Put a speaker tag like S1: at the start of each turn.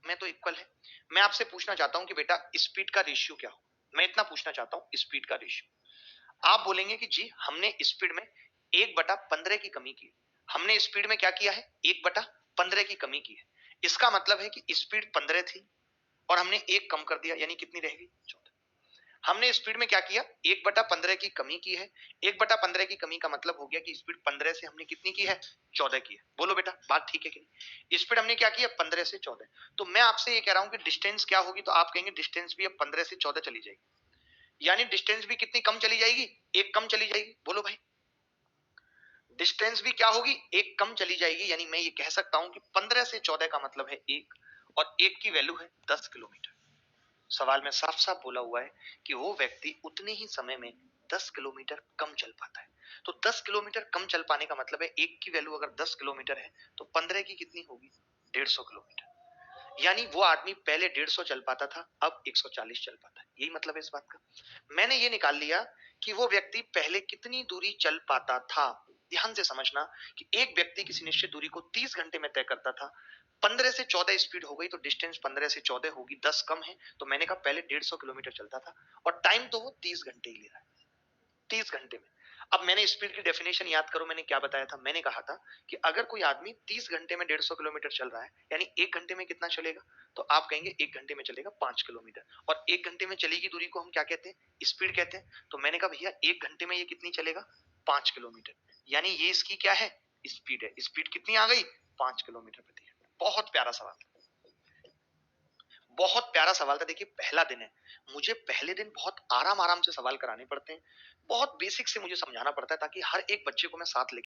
S1: में तो इक्वल है। मैं आपसे पूछना चाहता हूँ कि बेटा स्पीड का रेशियो क्या हो? मैं इतना पूछना चाहता हूँ स्पीड का रेशियो। आप बोलेंगे कि जी हमने स्पीड में 1/15 की कमी की है। हमने स्पीड में क्या किया है? 1/15 की कमी की है। इसका मतलब है कि स्पीड 15 थी और हमने 1 कम कर दिया, यानी कितनी रहेगी? 14। हमने स्पीड में क्या किया? 1/15 की कमी की है। 1/15 की कमी का मतलब हो गया कि स्पीड 15 से हमने कितनी की है? 14 की है। बोलो बेटा, बात ठीक है कि नहीं? स्पीड हमने क्या किया? 15 से 14। तो मैं आपसे ये कह रहा हूं कि डिस्टेंस क्या होगी? तो आप कहेंगे डिस्टेंस भी अब 15 से 14 चली जाएगी। यानी डिस्टेंस भी कितनी कम चली जाएगी? 1 कम चली जाएगी। बोलो भाई, डिस्टेंस भी क्या होगी? 1 कम चली जाएगी। यानी मैं ये कह सकता हूं कि 15 से 14 का मतलब है 1, और 1 की वैल्यू है 10 किलोमीटर। सवाल में साफ साफ बोला हुआ है कि वो व्यक्ति उतने ही समय में 10 किलोमीटर कम चल पाता है। तो 10 किलोमीटर कम चल पाने का मतलब है 1 की वैल्यू अगर 10 किलोमीटर है तो 15 की कितनी होगी? 150 किलोमीटर। यानी वो आदमी पहले 150 चल पाता था, अब 140 चल पाता है। यही मतलब है इस बात का। मैंने ये निकाल लिया कि वो व्यक्ति पहले कितनी दूरी चल पाता था। ध्यान से समझना कि एक व्यक्ति किसी निश्चित दूरी को 30 घंटे में तय करता था। 15 से 14 स्पीड हो गई तो डिस्टेंस 15 से 14 होगी, 10 कम है। तो मैंने कहा पहले 150 किलोमीटर चलता था और टाइम तो वो 30 घंटे ही ले रहा है, 30 घंटे में। अब मैंने स्पीड की डेफिनेशन याद करो, मैंने क्या बताया था? मैंने कहा था कि अगर कोई आदमी 30 घंटे में 150 किलोमीटर चल रहा है, यानी 1 घंटे में कितना चलेगा? तो आप कहेंगे 1 घंटे में चलेगा 5 किलोमीटर, और 1 घंटे में चली गई दूरी को हम क्या कहते हैं? स्पीड कहते हैं। तो मैंने कहा भैया 1 घंटे में ये कितनी चलेगा? 5 किलोमीटर। यानी ये इसकी क्या है? स्पीड है। स्पीड कितनी आ गई? 5 किलोमीटर प्रति घंटा। बहुत प्यारा सवाल था, बहुत प्यारा सवाल था। देखिए पहला दिन है, मुझे पहले दिन बहुत आराम आराम से सवाल कराने पड़ते हैं, बहुत बेसिक से मुझे समझाना पड़ता है ताकि हर एक बच्चे को मैं साथ लेके